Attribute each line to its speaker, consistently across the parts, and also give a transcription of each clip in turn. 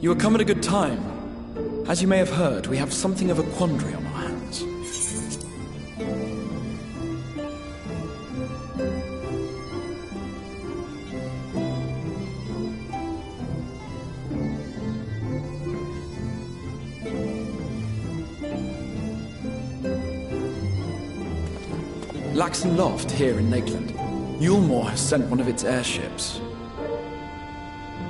Speaker 1: You have come at a good time. As you may have heard, we have something of a quandary on our hands. Laxon Loft here in Lakeland. Yulmore has sent one of its airships.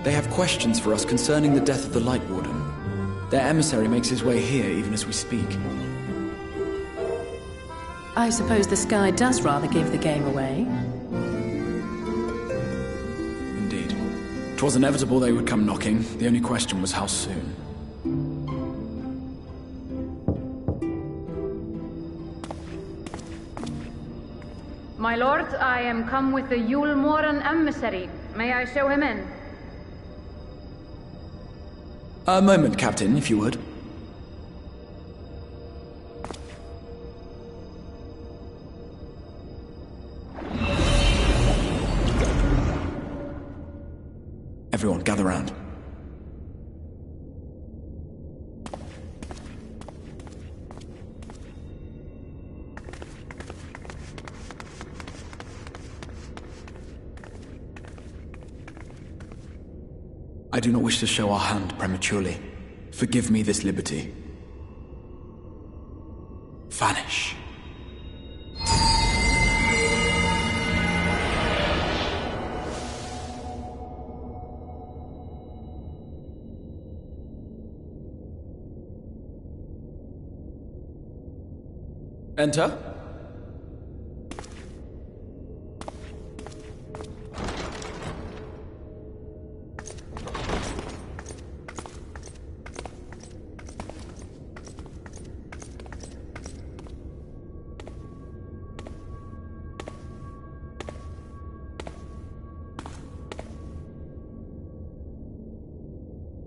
Speaker 1: They have questions for us concerning the death of the Light Warden. Their emissary makes his way here even as we speak.
Speaker 2: I suppose the sky does rather give the game away.
Speaker 1: Indeed. 'Twas inevitable they would come knocking. The only question was how soon.
Speaker 3: My lord, I am come with the Yulmoran emissary. May I show him in?
Speaker 1: A moment, Captain, if you would. Everyone, gather round. I do not wish to show our hand prematurely. Forgive me this liberty. Vanish. Enter.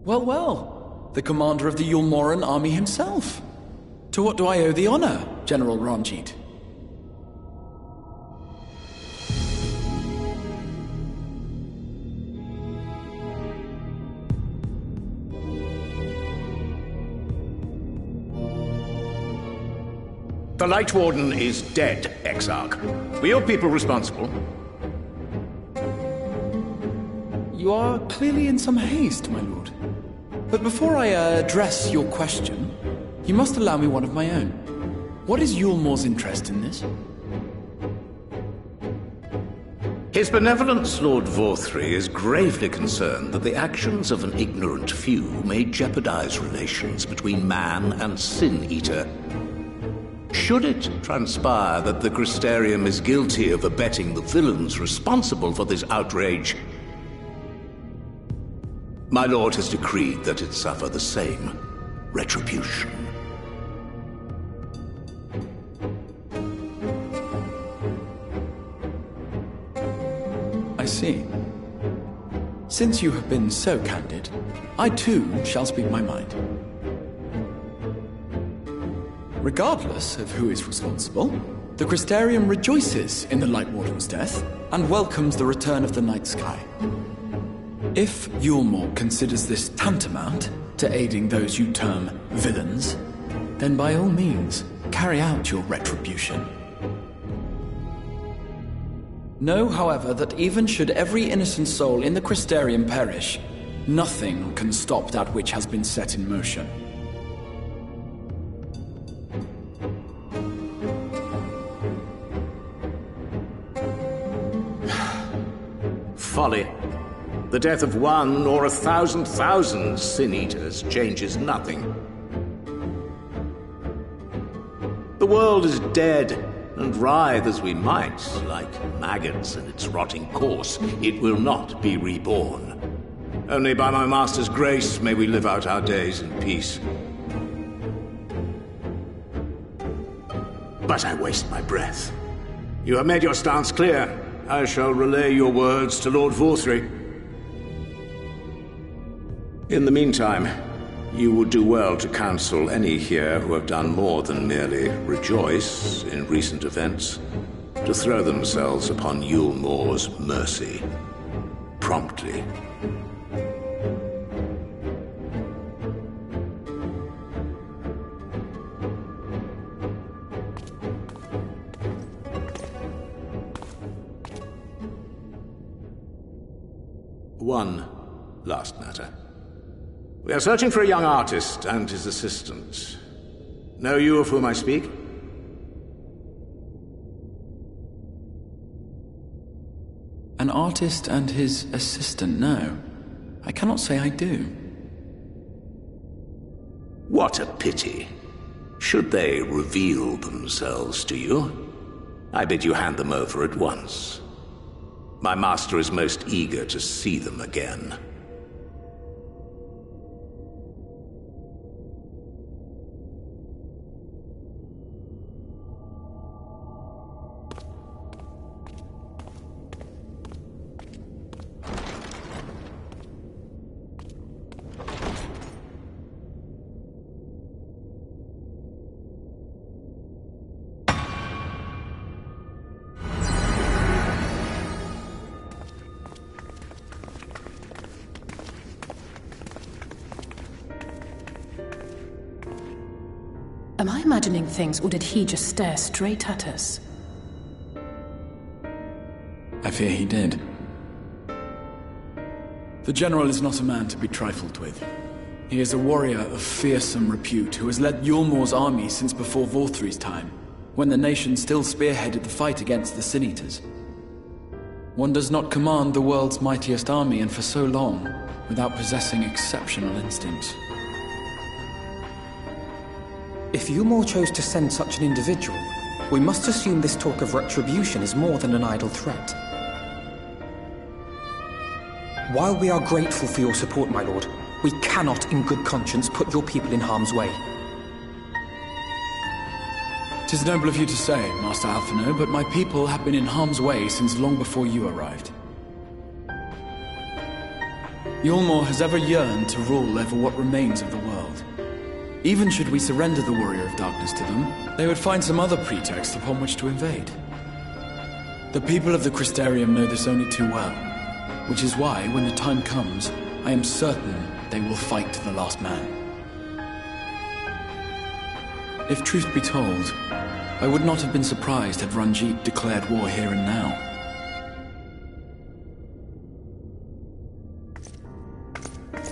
Speaker 1: Well, well. The commander of the Yulmoran army himself. To what do I owe the honor, General Ranjit?
Speaker 4: The Light Warden is dead, Exarch. Were your people responsible?
Speaker 1: You are clearly in some haste, my lord. But before I address your question, you must allow me one of my own. What is Yulmore's interest in this?
Speaker 4: His Benevolence, Lord Vorthry, is gravely concerned that the actions of an ignorant few may jeopardize relations between man and Sin Eater. Should it transpire that the Crystarium is guilty of abetting the villains responsible for this outrage, my lord has decreed that it suffer the same retribution.
Speaker 1: I see. Since you have been so candid, I too shall speak my mind. Regardless of who is responsible, the Crystarium rejoices in the Light Warden's death and welcomes the return of the night sky. If Yulmore considers this tantamount to aiding those you term villains, then by all means, carry out your retribution. Know, however, that even should every innocent soul in the Crystarium perish, nothing can stop that which has been set in motion.
Speaker 4: Folly. The death of one or 1,000,000 Sin-Eaters changes nothing. The world is dead, and writhe as we might, like maggots in its rotting course, it will not be reborn. Only by my master's grace may we live out our days in peace. But I waste my breath. You have made your stance clear. I shall relay your words to Lord Vorthry. In the meantime, you would do well to counsel any here who have done more than merely rejoice in recent events, to throw themselves upon Yulmore's mercy, promptly. One last matter. We are searching for a young artist and his assistant. Know you of whom I speak?
Speaker 1: An artist and his assistant, no. I cannot say I do.
Speaker 4: What a pity. Should they reveal themselves to you, I bid you hand them over at once. My master is most eager to see them again.
Speaker 2: Am I imagining things, or did he just stare straight at us?
Speaker 1: I fear he did. The General is not a man to be trifled with. He is a warrior of fearsome repute who has led Yulmor's army since before Vorthri's time, when the nation still spearheaded the fight against the Sin-Eaters. One does not command the world's mightiest army, and for so long, without possessing exceptional instincts.
Speaker 5: If Yulmor chose to send such an individual, we must assume this talk of retribution is more than an idle threat. While we are grateful for your support, my lord, we cannot in good conscience put your people in harm's way.
Speaker 1: 'Tis noble of you to say, Master Alphino, but my people have been in harm's way since long before you arrived. Yulmor has ever yearned to rule over what remains of the world. Even should we surrender the Warrior of Darkness to them, they would find some other pretext upon which to invade. The people of the Crystarium know this only too well, which is why, when the time comes, I am certain they will fight to the last man. If truth be told, I would not have been surprised had Ranjit declared war here and now.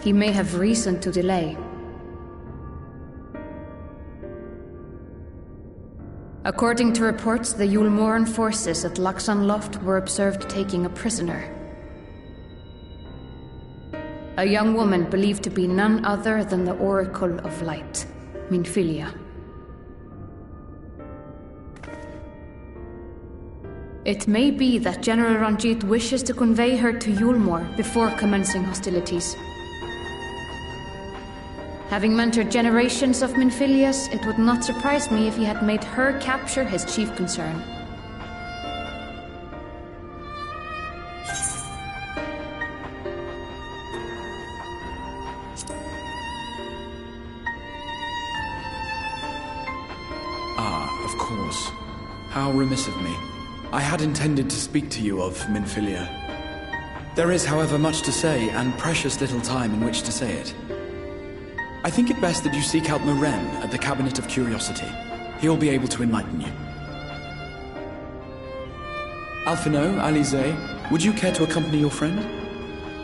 Speaker 3: He may have reason to delay. According to reports, the Yulmoran forces at Laxan Loft were observed taking a prisoner. A young woman believed to be none other than the Oracle of Light, Minfilia. It may be that General Ranjit wishes to convey her to Yulmor before commencing hostilities. Having mentored generations of Minfilias, it would not surprise me if he had made her capture his chief concern.
Speaker 1: Of course. How remiss of me. I had intended to speak to you of Minfilia. There is, however, much to say, and precious little time in which to say it. I think it best that you seek out Moren at the Cabinet of Curiosity. He'll be able to enlighten you. Alphino, Alize, would you care to accompany your friend?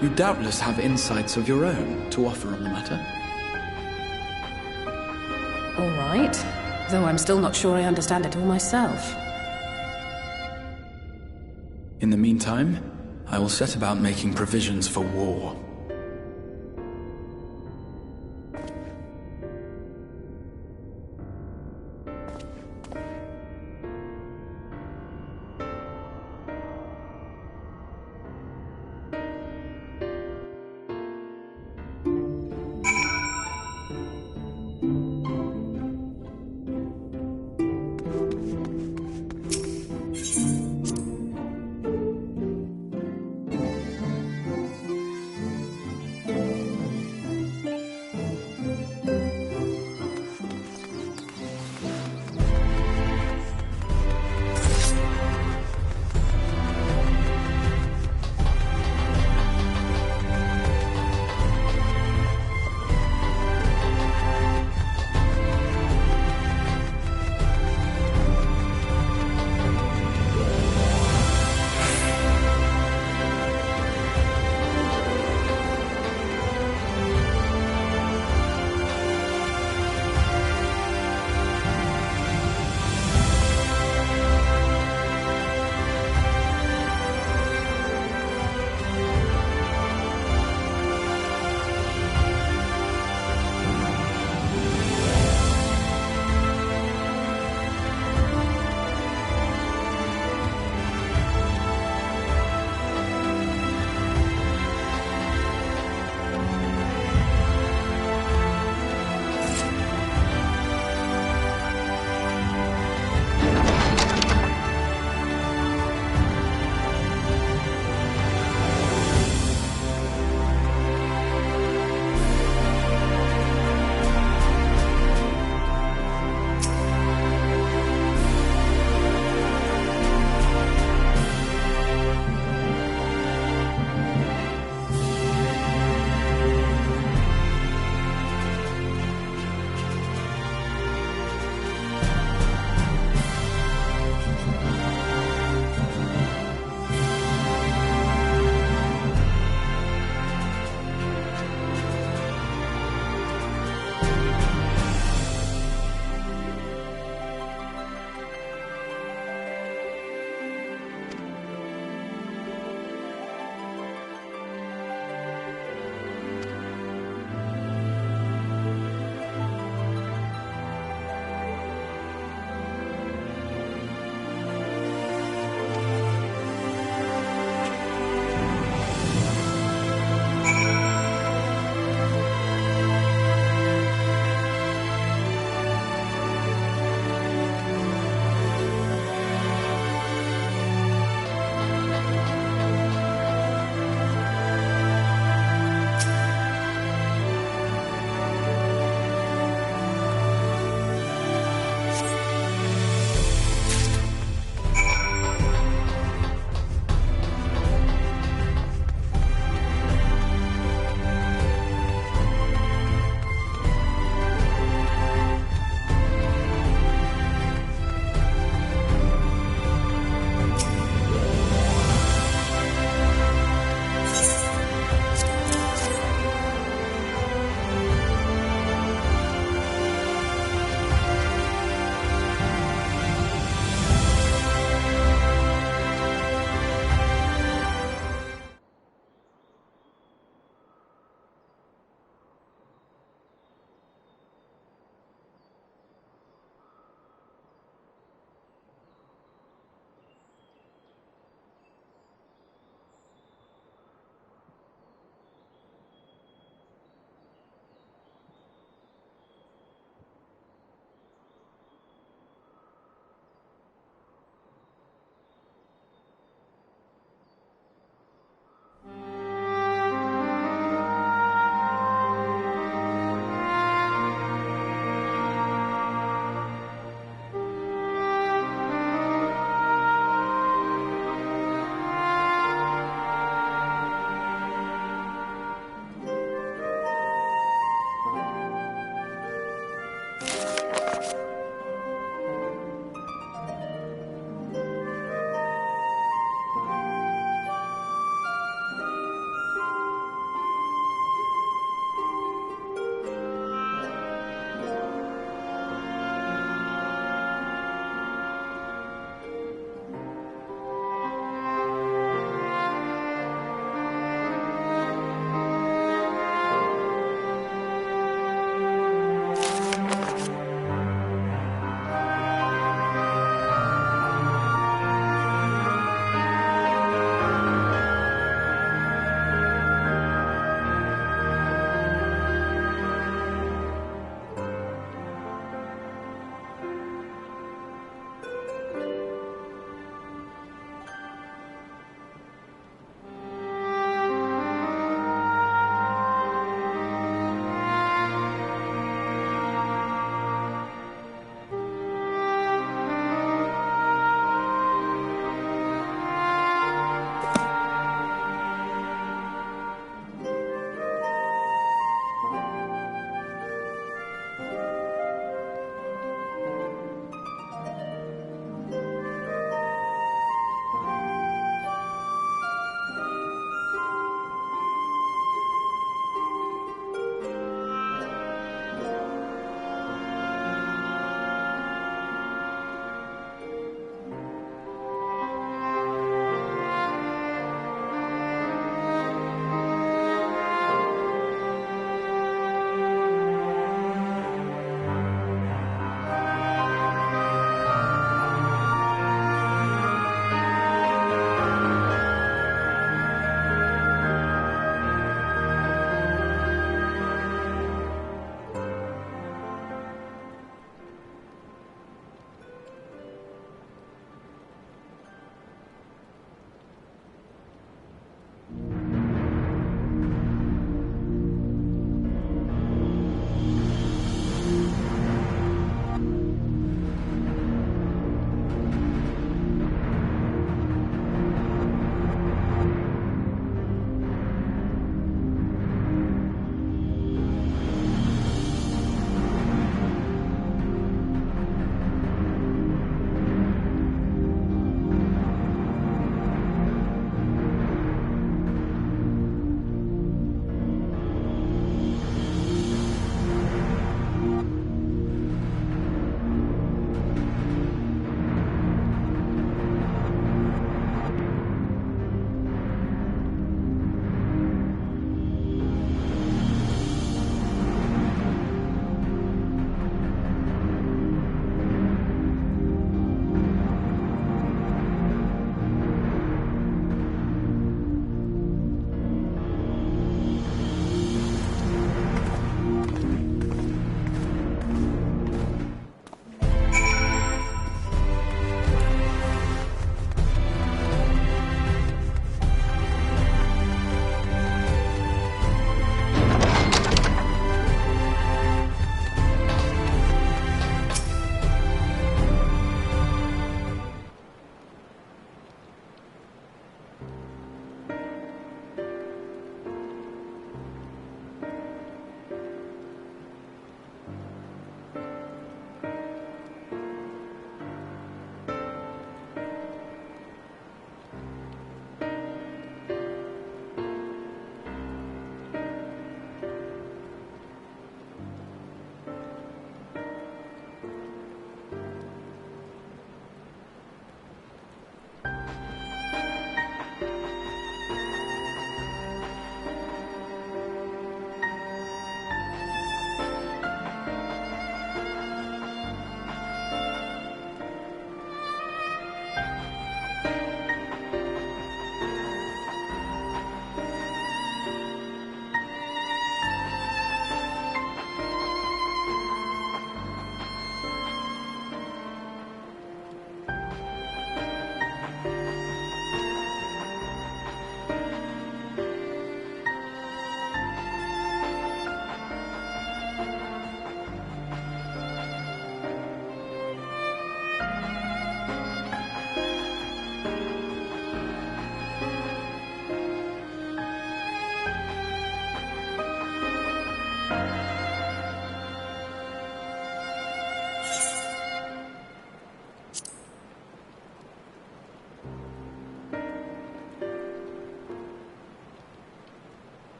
Speaker 1: You doubtless have insights of your own to offer on the matter.
Speaker 2: All right, though I'm still not sure I understand it all myself.
Speaker 1: In the meantime, I will set about making provisions for war.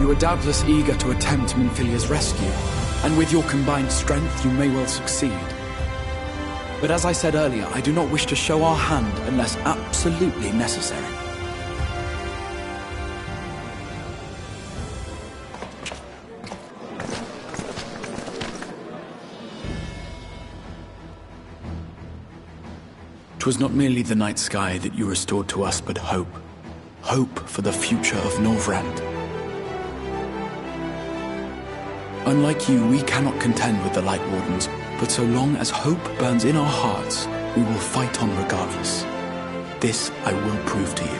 Speaker 1: You are doubtless eager to attempt Minfilia's rescue, and with your combined strength, you may well succeed. But as I said earlier, I do not wish to show our hand unless absolutely necessary. Twas not merely the night sky that you restored to us, but hope. Hope for the future of Norvrand. Unlike you, we cannot contend with the Light Wardens, but so long as hope burns in our hearts, we will fight on regardless. This I will prove to you.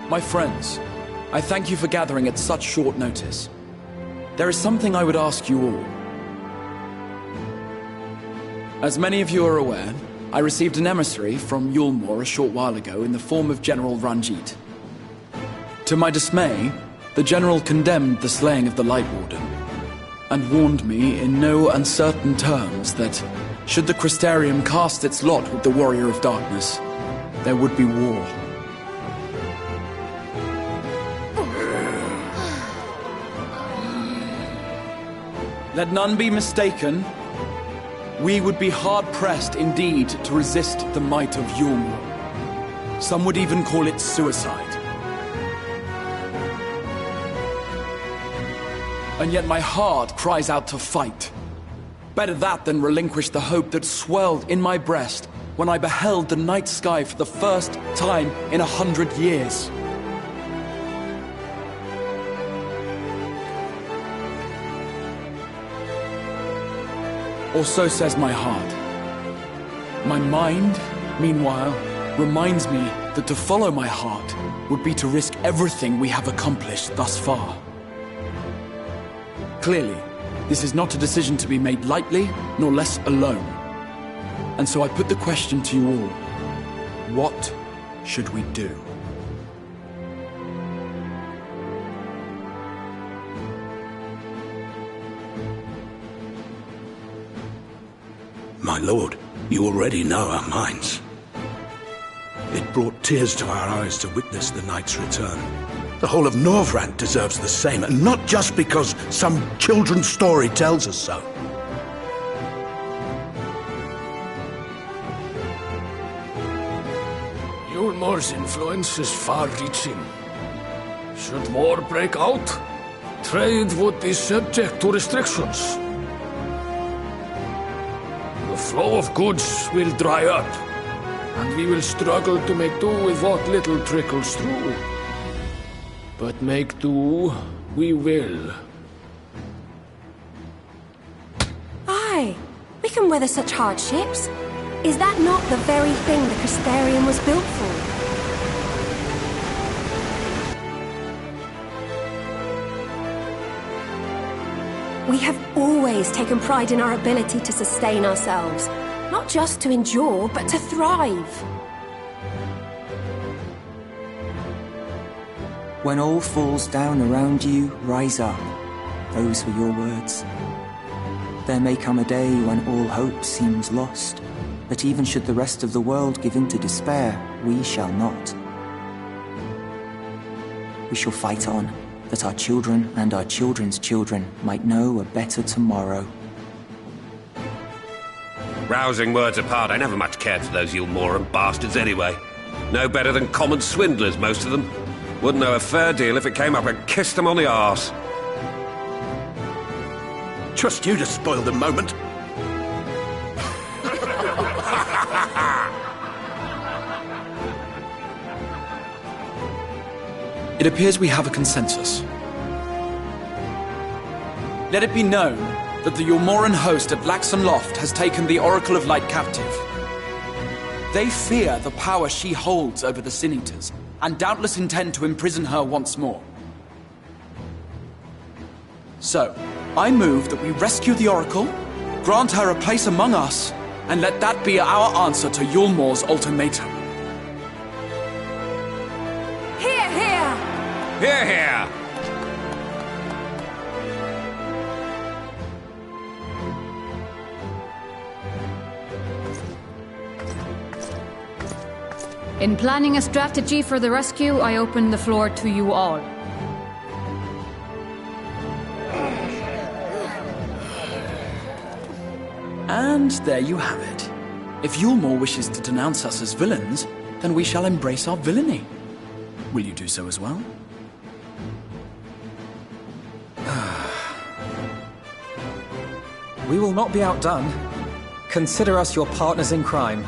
Speaker 1: My friends, I thank you for gathering at such short notice. There is something I would ask you all. As many of you are aware, I received an emissary from Yulmore a short while ago in the form of General Ranjit. To my dismay, the General condemned the slaying of the Light Warden, and warned me in no uncertain terms that, should the Crystarium cast its lot with the Warrior of Darkness, there would be war. Let none be mistaken. We would be hard-pressed indeed to resist the might of Yulmore. Some would even call it suicide. And yet my heart cries out to fight. Better that than relinquish the hope that swelled in my breast when I beheld the night sky for the first time in 100 years. Or so says my heart. My mind, meanwhile, reminds me that to follow my heart would be to risk everything we have accomplished thus far. Clearly, this is not a decision to be made lightly, nor less alone. And so I put the question to you all. What should we do?
Speaker 4: My lord, you already know our minds. It brought tears to our eyes to witness the knight's return. The whole of Norvrand deserves the same, and not just because some children's story tells us so.
Speaker 6: Yulmore's influence is far-reaching. Should war break out, trade would be subject to restrictions. The flow of goods will dry up, and we will struggle to make do with what little trickles through. But make do we will.
Speaker 7: Aye, we can weather such hardships. Is that not the very thing the Crystarium was built for? We have always taken pride in our ability to sustain ourselves. Not just to endure, but to thrive.
Speaker 8: When all falls down around you, rise up. Those were your words. There may come a day when all hope seems lost, but even should the rest of the world give in to despair, we shall not. We shall fight on, that our children and our children's children might know a better tomorrow.
Speaker 9: Rousing words apart, I never much cared for those Yulmoran bastards anyway. No better than common swindlers, most of them. Wouldn't know a fair deal if it came up and kissed them on the arse.
Speaker 4: Trust you to spoil the moment.
Speaker 1: It appears we have a consensus. Let it be known that the Yulmoran host at Laxon Loft has taken the Oracle of Light captive. They fear the power she holds over the Sin Eaters, and doubtless intend to imprison her once more. So, I move that we rescue the Oracle, grant her a place among us, and let that be our answer to Yulmore's ultimatum.
Speaker 7: Hear, hear!
Speaker 9: Hear, hear!
Speaker 3: In planning a strategy for the rescue, I open the floor to you all.
Speaker 1: And there you have it. If Yulmore wishes to denounce us as villains, then we shall embrace our villainy. Will you do so as well?
Speaker 5: We will not be outdone. Consider us your partners in crime.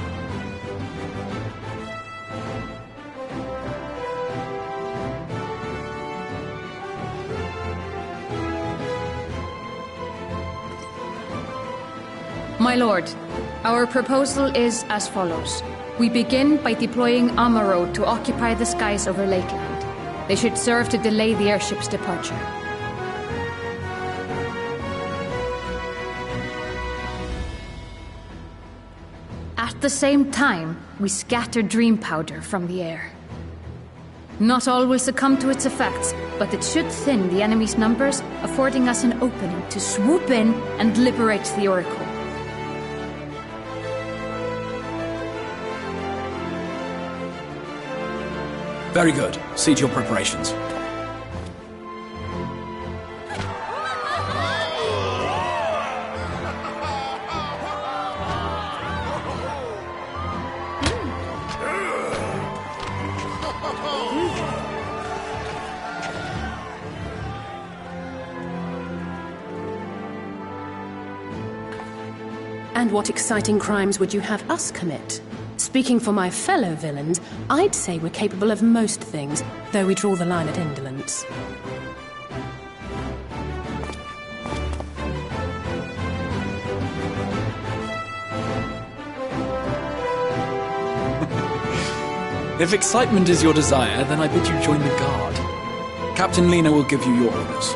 Speaker 3: My lord, our proposal is as follows. We begin by deploying Amaro to occupy the skies over Lakeland. They should serve to delay the airship's departure. At the same time, we scatter dream powder from the air. Not all will succumb to its effects, but it should thin the enemy's numbers, affording us an opening to swoop in and liberate the Oracle.
Speaker 1: Very good. See to your preparations.
Speaker 2: And what exciting crimes would you have us commit? Speaking for my fellow villains, I'd say we're capable of most things, though we draw the line at indolence.
Speaker 1: If excitement is your desire, then I bid you join the guard. Captain Lena will give you your orders.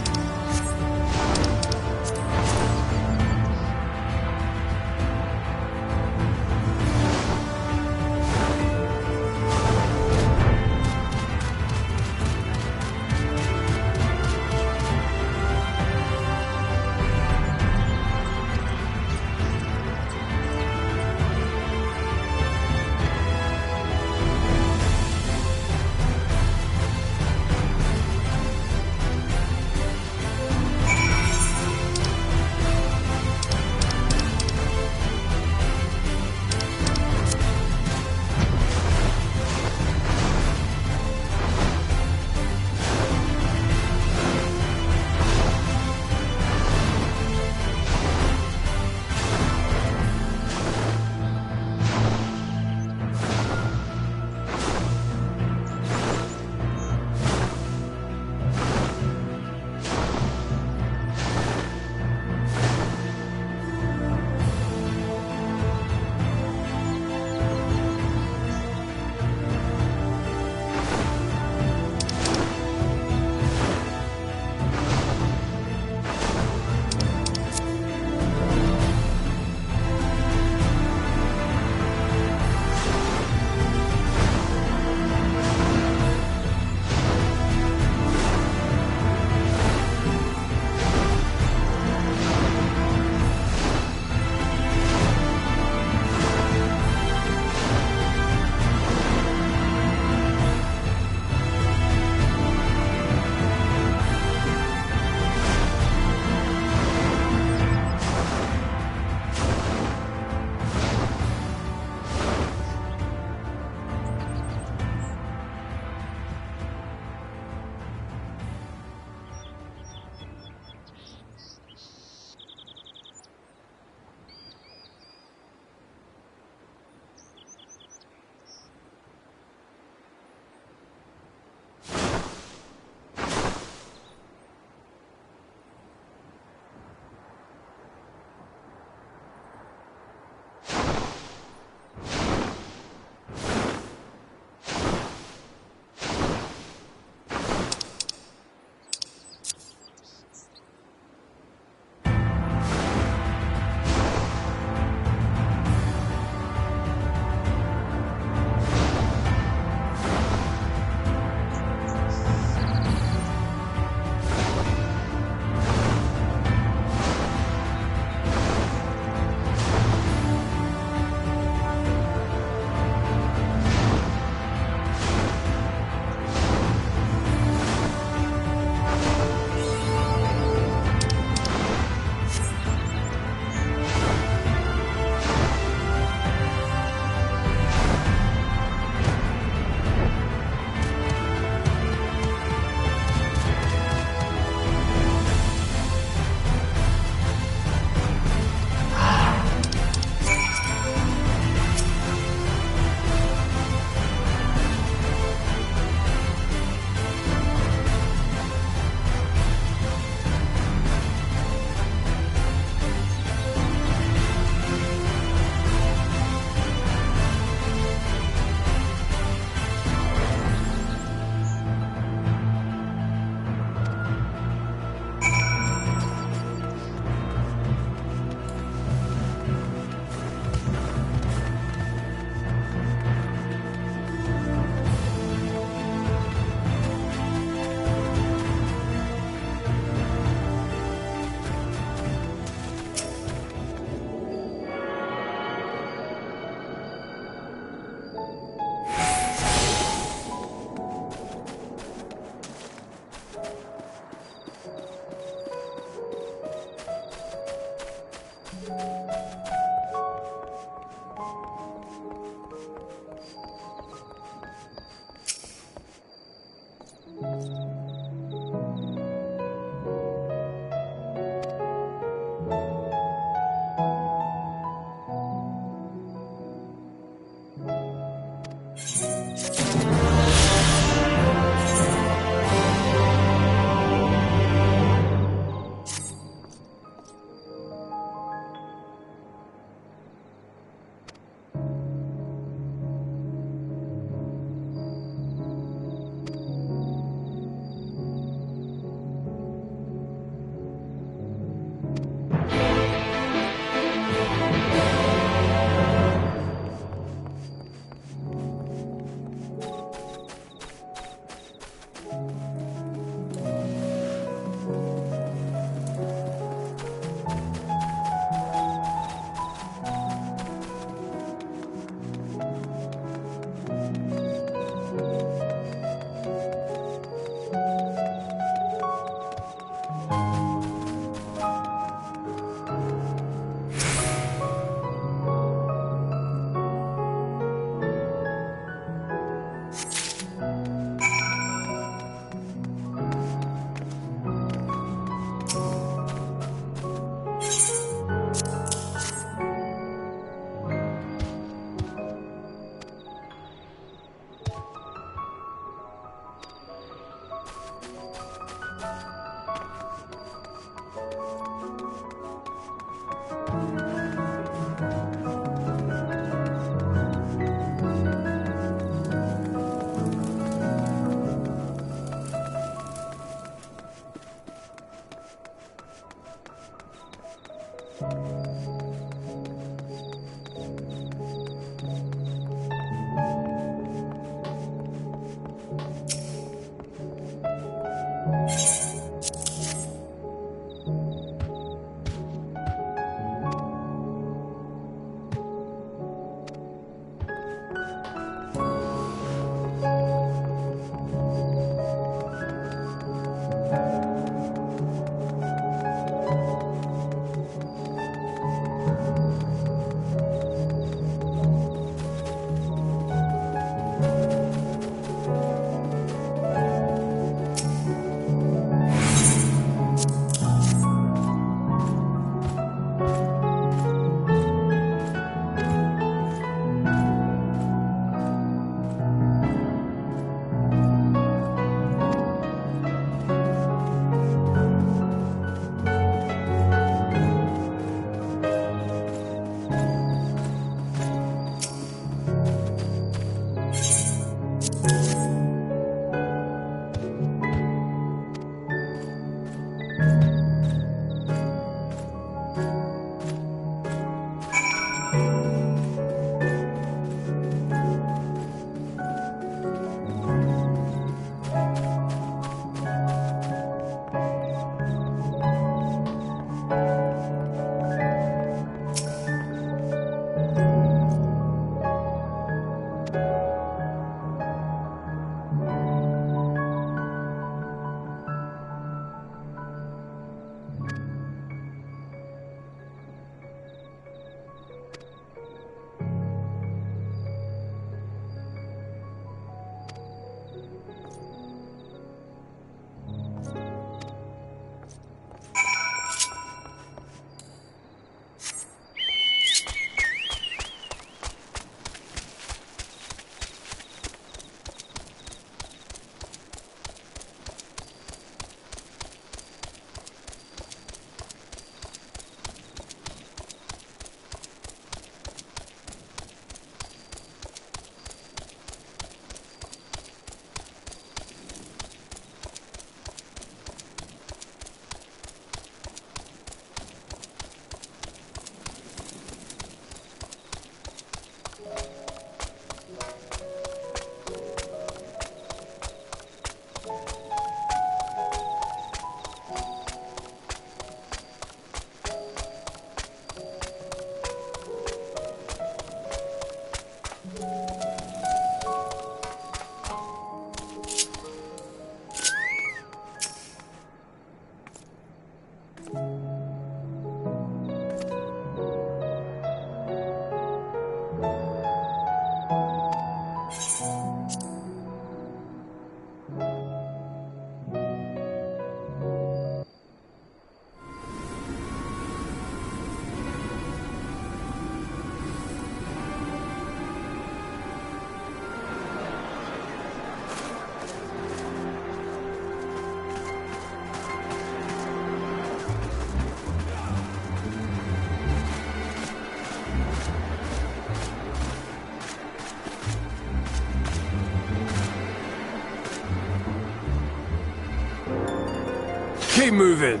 Speaker 6: Keep moving.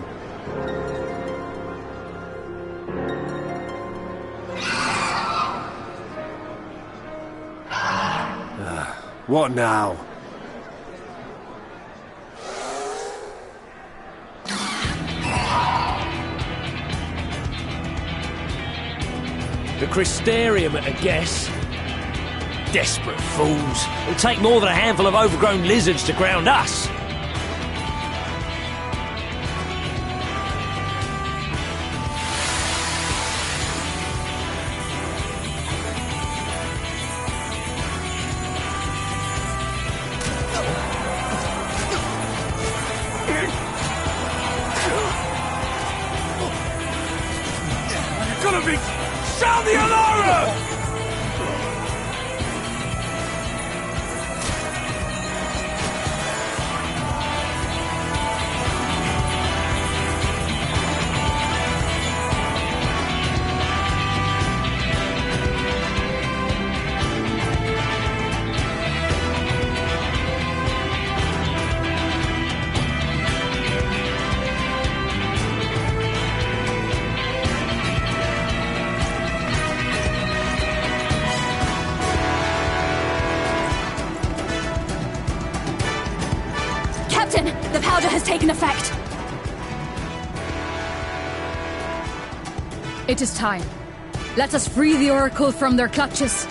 Speaker 6: What now?
Speaker 10: The Crystarium at a guess. Desperate fools. It'll take more than a handful of overgrown lizards to ground us.
Speaker 6: Sound the alarm!
Speaker 7: The powder has taken effect.
Speaker 3: It is time. Let us free the Oracle from their clutches.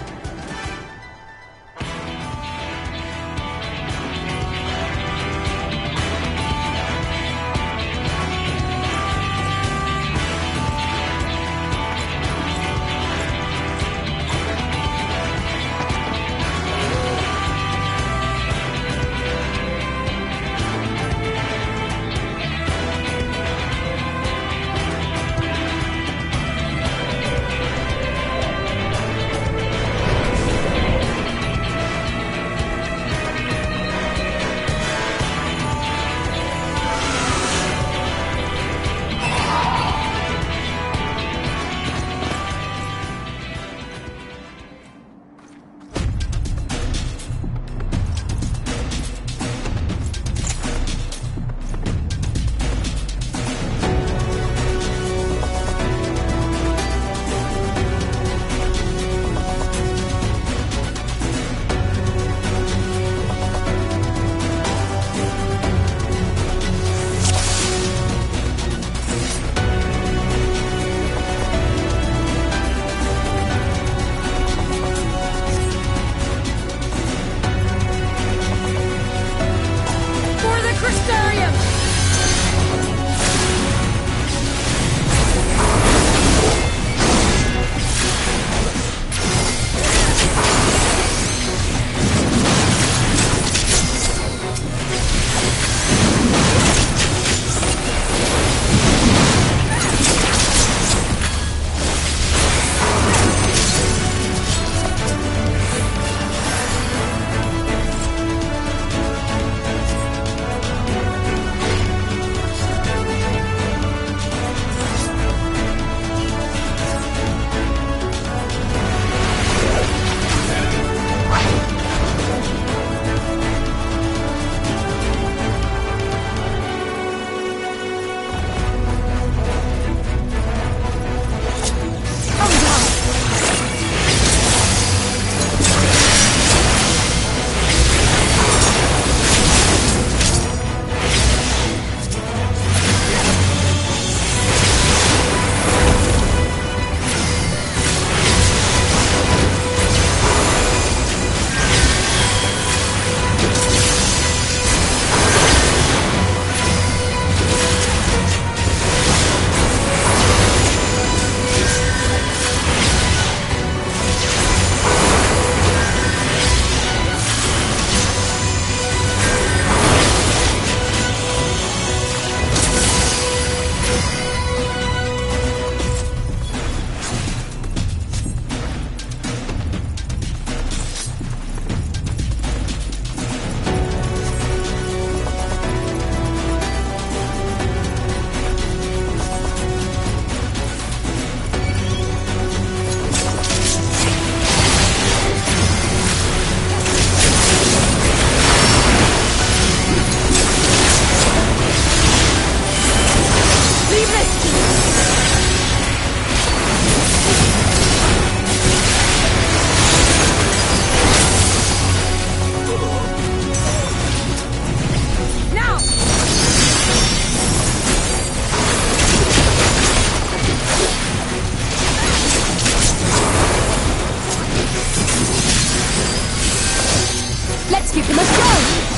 Speaker 2: Let's give them a show!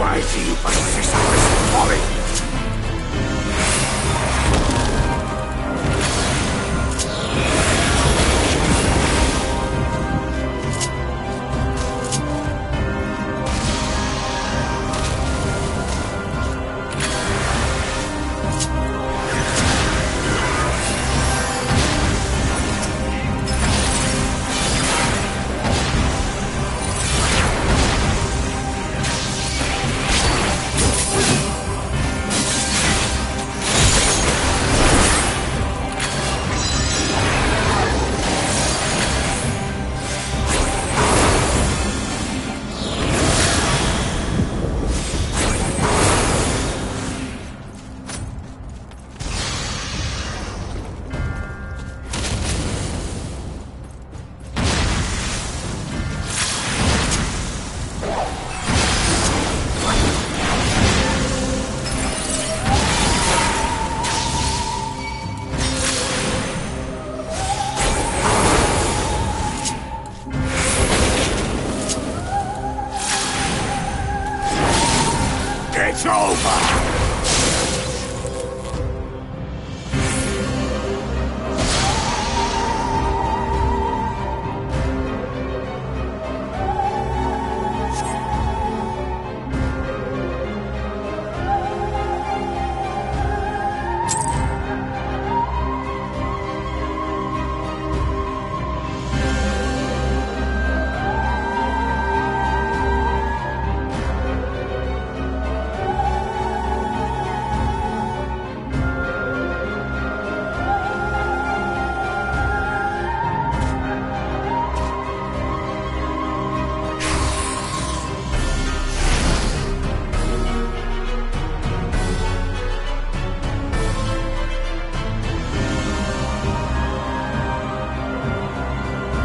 Speaker 4: Why do you persist on this folly? It's over!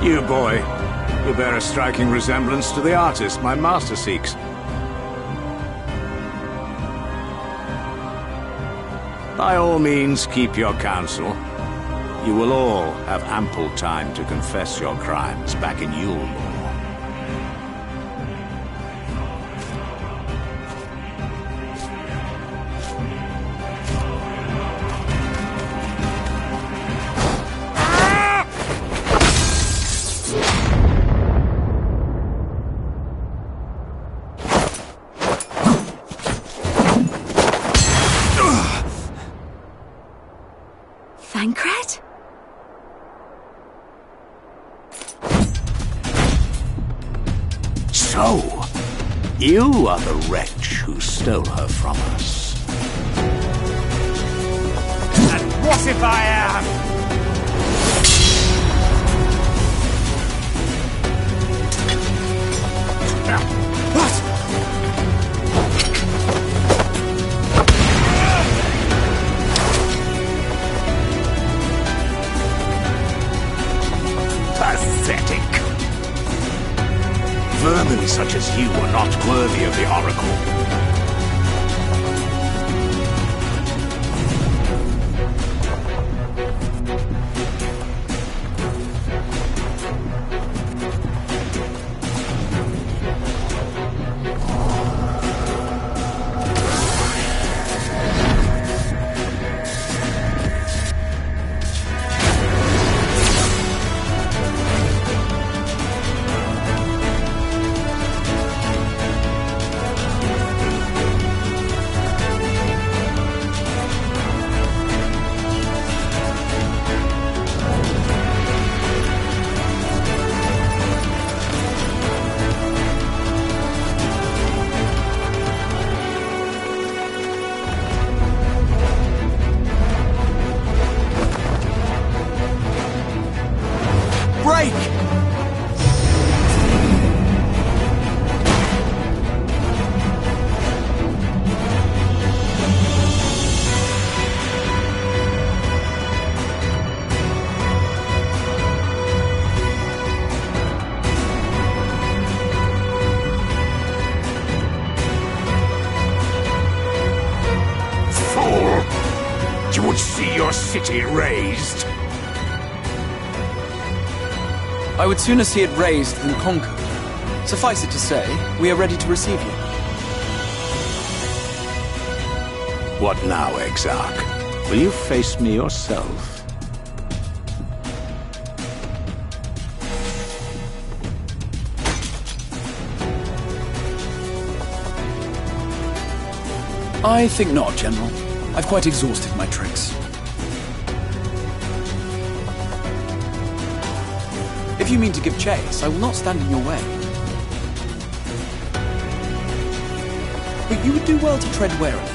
Speaker 4: You boy, you bear a striking resemblance to the artist my master seeks. By all means, keep your counsel. You will all have ample time to confess your crimes back in Yule.
Speaker 7: Thancred?
Speaker 4: So, you are the wretch who stole her from us.
Speaker 11: And what if I am?
Speaker 5: What?
Speaker 4: Pathetic. Vermin such as you are not worthy of the Oracle.
Speaker 5: Break!
Speaker 4: Fool! You would see your city razed.
Speaker 1: I would sooner see it razed than conquered. Suffice it to say, we are ready to receive you.
Speaker 4: What now, Exarch? Will you face me yourself?
Speaker 1: I think not, General. I've quite exhausted my tricks. If you mean to give chase, I will not stand in your way. But you would do well to tread warily,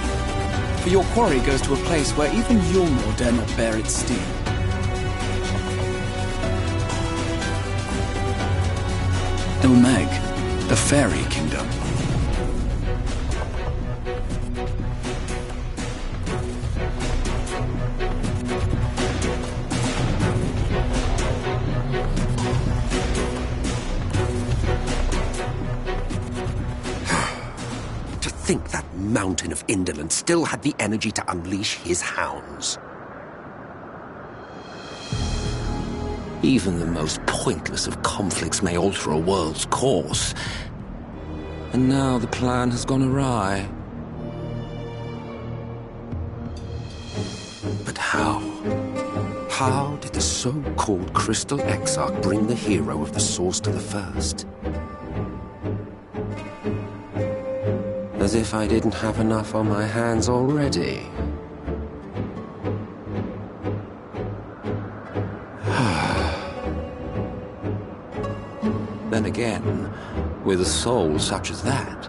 Speaker 1: for your quarry goes to a place where even Yulnor dare not bear its steel. Ilmeg, the fairy kingdom.
Speaker 9: Think that mountain of indolence still had the energy to unleash his hounds. Even the most pointless of conflicts may alter a world's course. And now the plan has gone awry. But how? How did the so-called Crystal Exarch bring the hero of the Source to the First? As if I didn't have enough on my hands already. Then again, with a soul such as that,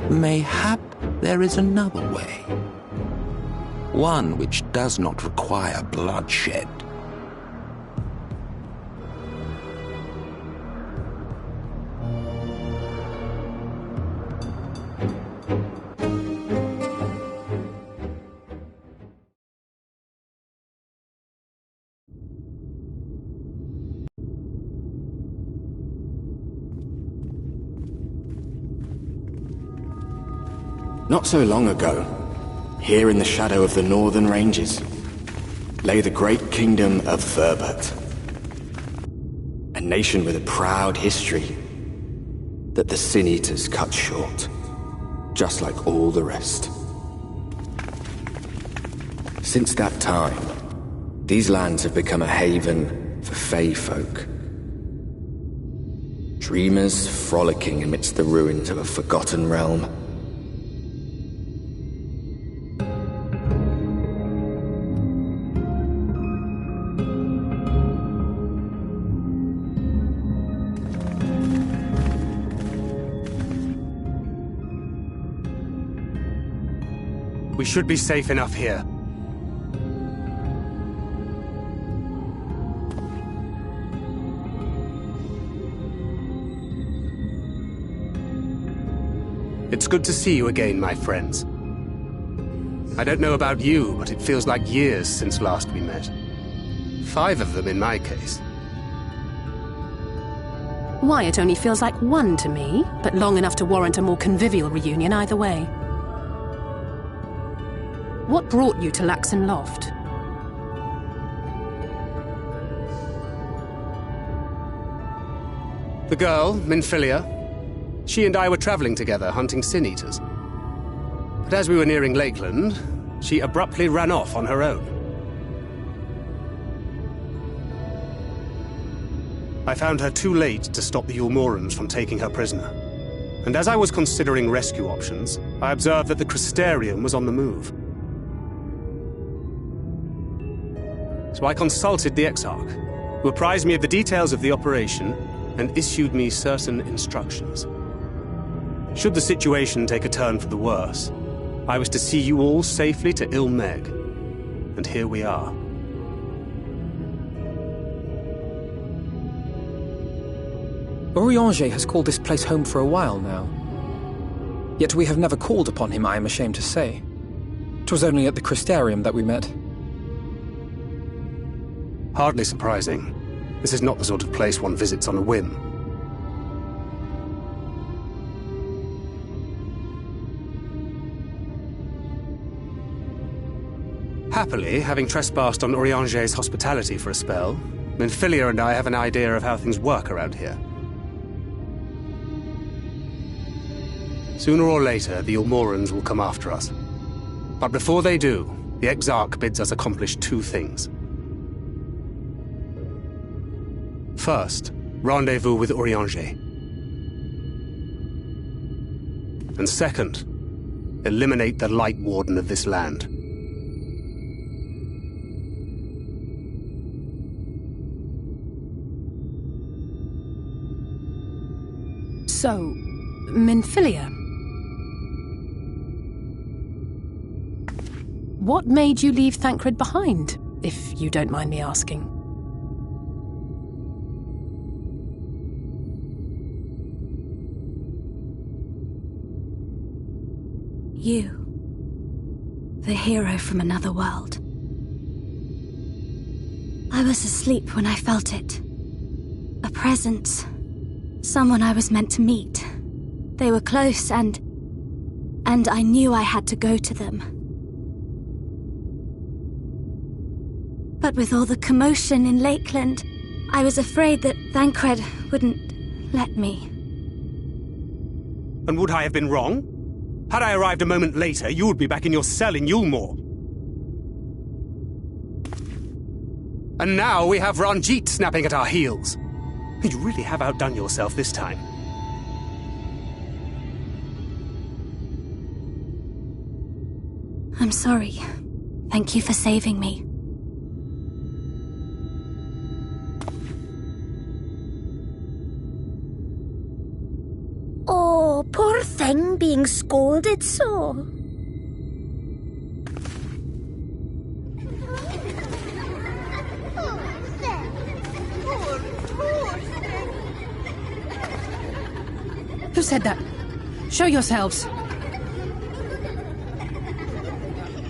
Speaker 9: mayhap there is another way. One which does not require bloodshed.
Speaker 12: Not so long ago, here in the shadow of the northern ranges, lay the great kingdom of Thurbert. A nation with a proud history that the Sin Eaters cut short, just like all the rest. Since that time, these lands have become a haven for Fey folk. Dreamers frolicking amidst the ruins of a forgotten realm.
Speaker 11: We should be safe enough here. It's good to see you again, my friends. I don't know about you, but it feels like years since last we met. 5 of them in my case.
Speaker 2: Why, it only feels like 1 to me, but long enough to warrant a more convivial reunion either way. What brought you to Laxon Loft?
Speaker 11: The girl, Minfilia, she and I were traveling together, hunting Sin Eaters. But as we were nearing Lakeland, she abruptly ran off on her own. I found her too late to stop the Yulmorans from taking her prisoner. And as I was considering rescue options, I observed that the Crystarium was on the move. So I consulted the Exarch, who apprised me of the details of the operation and issued me certain instructions. Should the situation take a turn for the worse, I was to see you all safely to Ilmeg. And here we are.
Speaker 5: Urianger has called this place home for a while now. Yet we have never called upon him, I am ashamed to say. 'Twas only at the Crystarium that we met.
Speaker 11: Hardly surprising. This is not the sort of place one visits on a whim. Happily, having trespassed on Urianger's hospitality for a spell, Minfilia and I have an idea of how things work around here. Sooner or later, the Ilmorans will come after us. But before they do, the Exarch bids us accomplish two things. First, rendezvous with Urianger. And second, eliminate the Light Warden of this land.
Speaker 2: So, Minfilia. What made you leave Thancred behind, if you don't mind me asking?
Speaker 13: You. The hero from another world. I was asleep when I felt it. A presence. Someone I was meant to meet. They were close and I knew I had to go to them. But with all the commotion in Lakeland, I was afraid that Thancred wouldn't let me.
Speaker 11: And would I have been wrong? Had I arrived a moment later, you would be back in your cell in Yulmore. And now we have Ranjit snapping at our heels. You really have outdone yourself this time.
Speaker 13: I'm sorry. Thank you for saving me.
Speaker 14: Oh, poor thing being scolded so.
Speaker 2: Who said that? Show yourselves.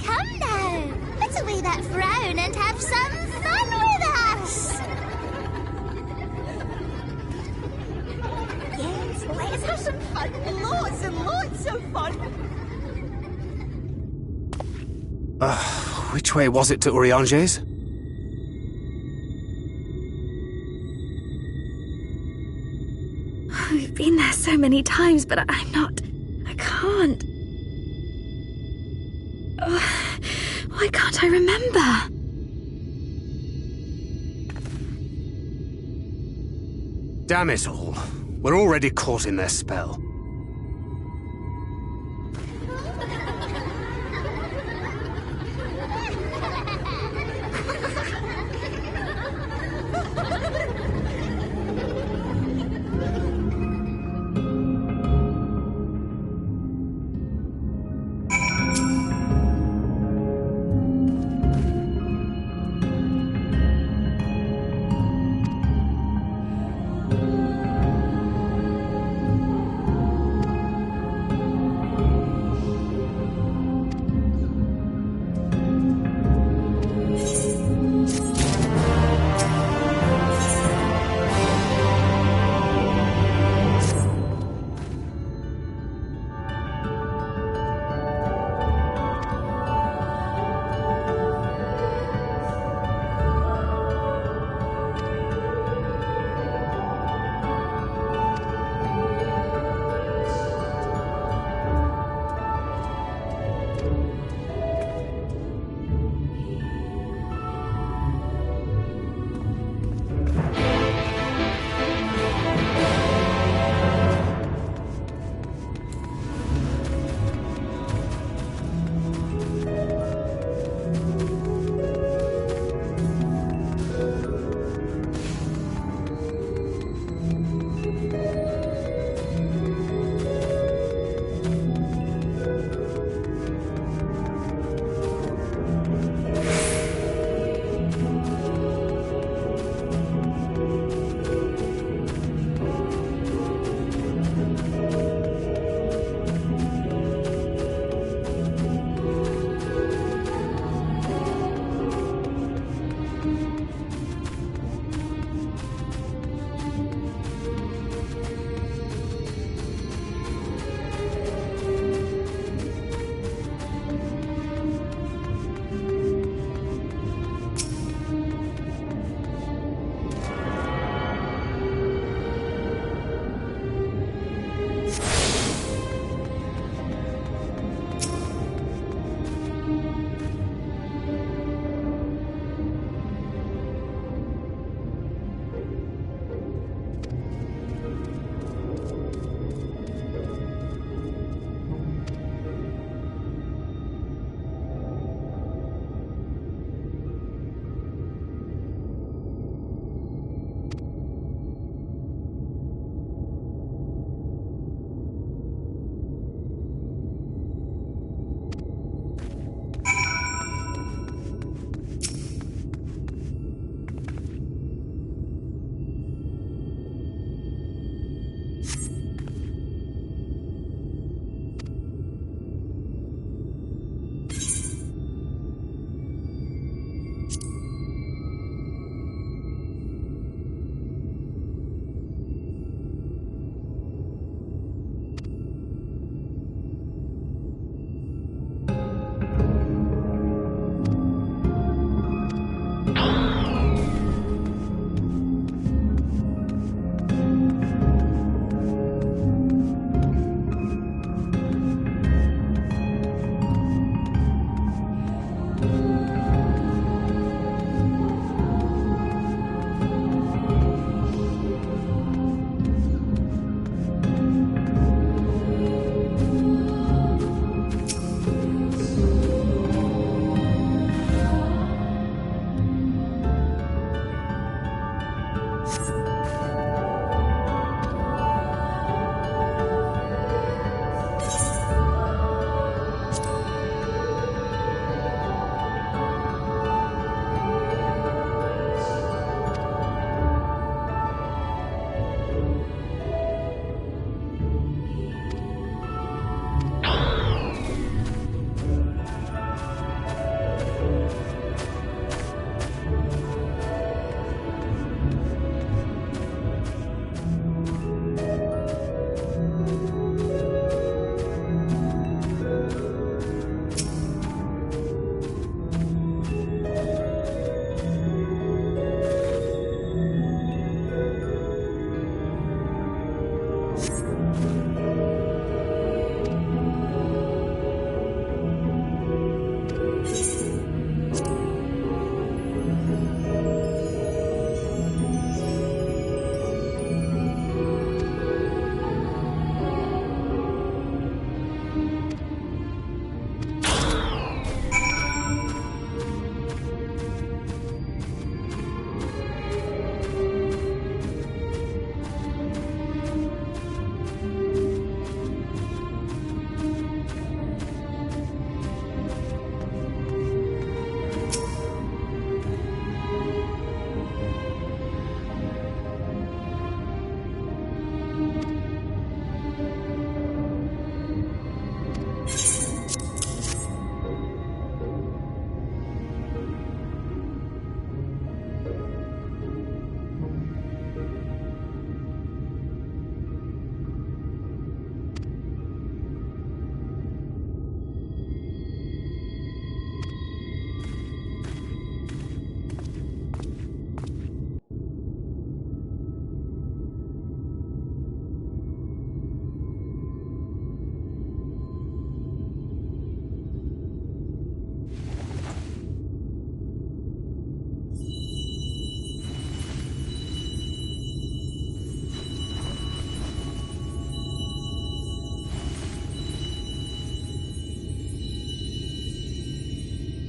Speaker 14: Come now, put away that frown and have some fun with us. Yes, let's have some fun. Lots and lots of fun.
Speaker 11: Which way was it to Urianger's?
Speaker 13: We've been there so many times, but I can't. Why can't I remember?
Speaker 11: Damn it all. We're already caught in their spell.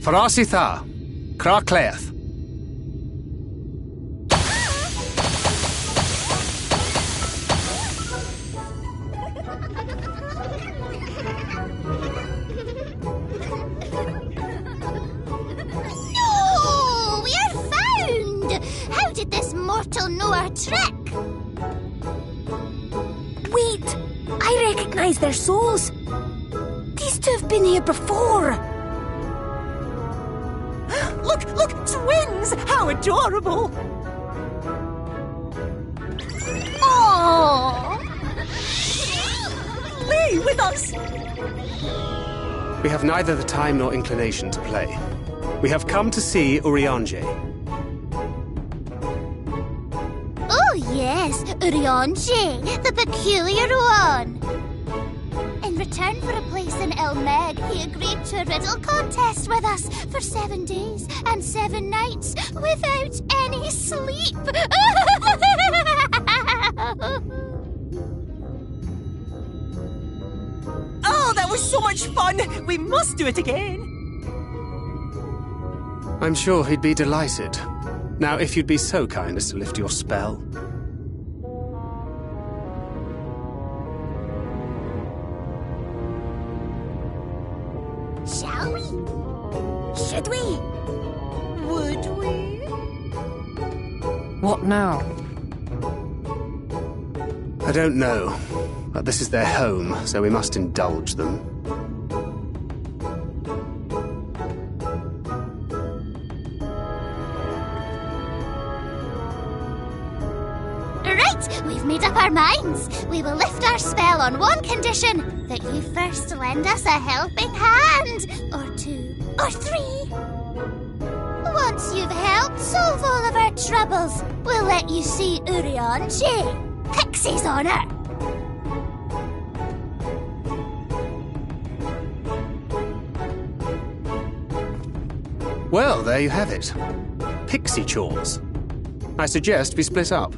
Speaker 11: Farasitha, Krakleath.
Speaker 14: No! We are found! How did this mortal know our trick?
Speaker 7: Wait! I recognize their souls! These two have been here before!
Speaker 15: Look! Twins! How adorable!
Speaker 14: Oh!
Speaker 15: Lee, with us!
Speaker 11: We have neither the time nor inclination to play. We have come to see Urianger.
Speaker 14: Oh yes, Urianger, the peculiar one. In return for a place in Elmeg, he agreed to a riddle contest with us for 7 days and 7 nights without any sleep.
Speaker 15: Oh, that was so much fun! We must do it again!
Speaker 11: I'm sure he'd be delighted. Now, if you'd be so kind as to lift your spell.
Speaker 14: Shall we?
Speaker 7: Should we?
Speaker 15: Would we?
Speaker 2: What now?
Speaker 11: I don't know, but this is their home, so we must indulge them.
Speaker 14: Right, we've made up our minds. We will lift our spell on one condition, that you first lend us a helping hand, or 2, or 3. Once you've helped solve all of our troubles, we'll let you see Urianger, Pixie's honor.
Speaker 11: Well, there you have it. Pixie chores. I suggest we split up.